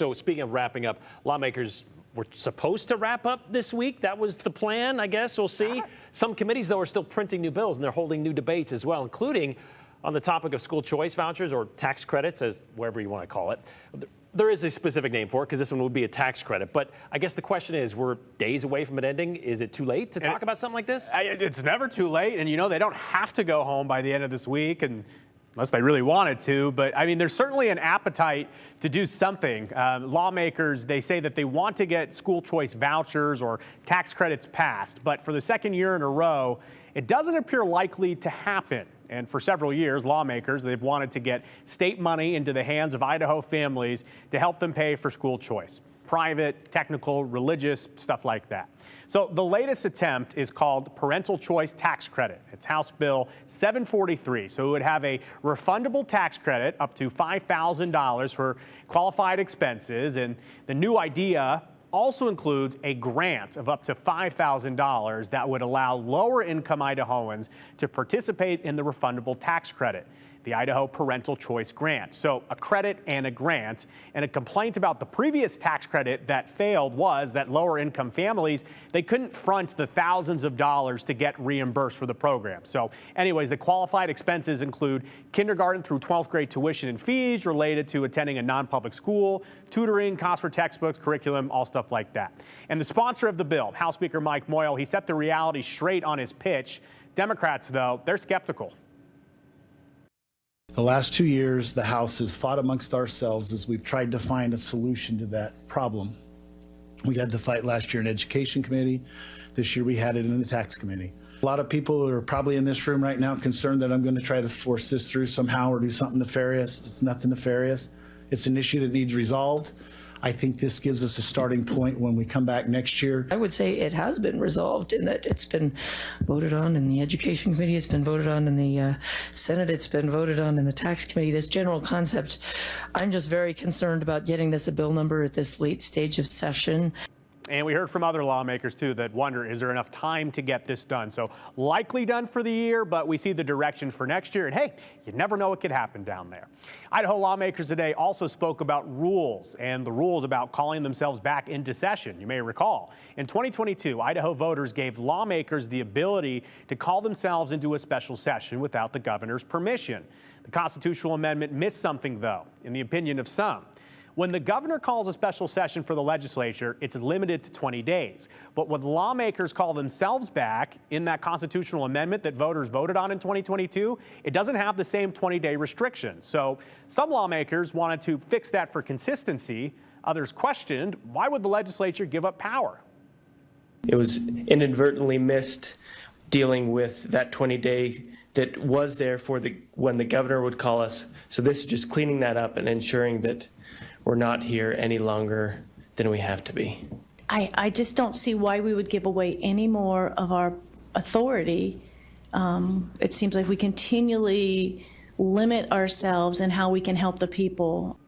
So speaking of wrapping up, lawmakers were supposed to wrap up this week. That was the plan, I guess. We'll see. Some committees, though, are still printing new bills, and they're holding new debates as well, including on the topic of school choice vouchers or tax credits, as whatever you want to call it. There is a specific name for it because this one would be a tax credit. But I guess the question is, we're days away from it ending. Is it too late to talk about something like this? It's never too late. And, you know, they don't have to go home by the end of this week, and unless they really wanted to. But, I mean, there's certainly an appetite to do something. Lawmakers, they say that they want to get school choice vouchers or tax credits passed. But for the second year in a row, it doesn't appear likely to happen. And for several years, lawmakers, they've wanted to get state money into the hands of Idaho families to help them pay for school choice. Private, technical, religious, stuff like that. So the latest attempt is called Parental Choice Tax Credit. It's House Bill 743. So it would have a refundable tax credit up to $5,000 for qualified expenses. And the new idea also includes a grant of up to $5,000 that would allow lower income Idahoans to participate in the refundable tax credit, the Idaho Parental Choice Grant. So a credit and a grant. And a complaint about the previous tax credit that failed was that lower income families, they couldn't front the thousands of dollars to get reimbursed for the program. So anyways, the qualified expenses include kindergarten through 12th grade tuition and fees related to attending a non-public school, tutoring, costs for textbooks, curriculum, all stuff like that. And the sponsor of the bill, House Speaker Mike Moyle, he set the reality straight on his pitch. Democrats, though, they're skeptical. The last 2 years, the House has fought amongst ourselves as we've tried to find a solution to that problem. We had the fight last year in Education Committee. This year we had it in the Tax Committee. A lot of people are probably in this room right now concerned that I'm going to try to force this through somehow or do something nefarious. It's nothing nefarious. It's an issue that needs resolved. I think this gives us a starting point when we come back next year. I would say it has been resolved in that it's been voted on in the Education Committee, it's been voted on in the Senate, it's been voted on in the Tax Committee. This general concept, I'm just very concerned about getting this a bill number at this late stage of session. And we heard from other lawmakers, too, that wonder, is there enough time to get this done? So likely done for the year, but we see the direction for next year. And hey, you never know what could happen down there. Idaho lawmakers today also spoke about rules and the rules about calling themselves back into session. You may recall, in 2022, Idaho voters gave lawmakers the ability to call themselves into a special session without the governor's permission. The constitutional amendment missed something, though, in the opinion of some. When the governor calls a special session for the legislature, it's limited to 20 days. But when lawmakers call themselves back in that constitutional amendment that voters voted on in 2022, it doesn't have the same 20-day restriction. So some lawmakers wanted to fix that for consistency. Others questioned, why would the legislature give up power? It was inadvertently missed dealing with that 20-day that was there for when the governor would call us. So this is just cleaning that up and ensuring that we're not here any longer than we have to be. I just don't see why we would give away any more of our authority. It seems like we continually limit ourselves and how we can help the people.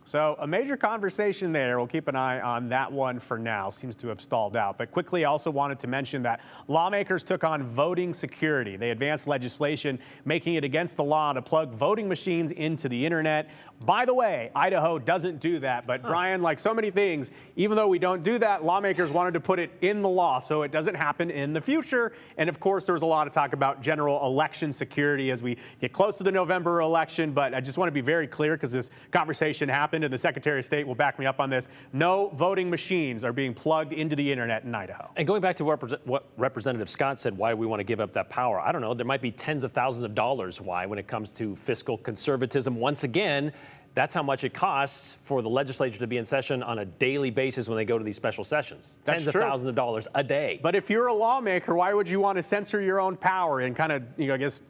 So a major conversation there. We'll keep an eye on that one for now. Seems to have stalled out. But quickly, I also wanted to mention that lawmakers took on voting security. They advanced legislation making it against the law to plug voting machines into the internet. By the way, Idaho doesn't do that. But Brian, like so many things, even though we don't do that, lawmakers wanted to put it in the law so it doesn't happen in the future. And of course, there was a lot of talk about general election security as we get close to the November election. But I just want to be very clear because this conversation happened. And the Secretary of State will back me up on this. No voting machines are being plugged into the internet in Idaho. And going back to what Representative Scott said, why do we want to give up that power? I don't know. There might be tens of thousands of dollars why when it comes to fiscal conservatism. Once again, that's how much it costs for the legislature to be in session on a daily basis when they go to these special sessions. Tens of thousands of dollars a day. But if you're a lawmaker, why would you want to censor your own power and kind of, I guess,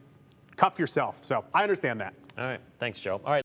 cuff yourself? So I understand that. All right. Thanks, Joe. All right.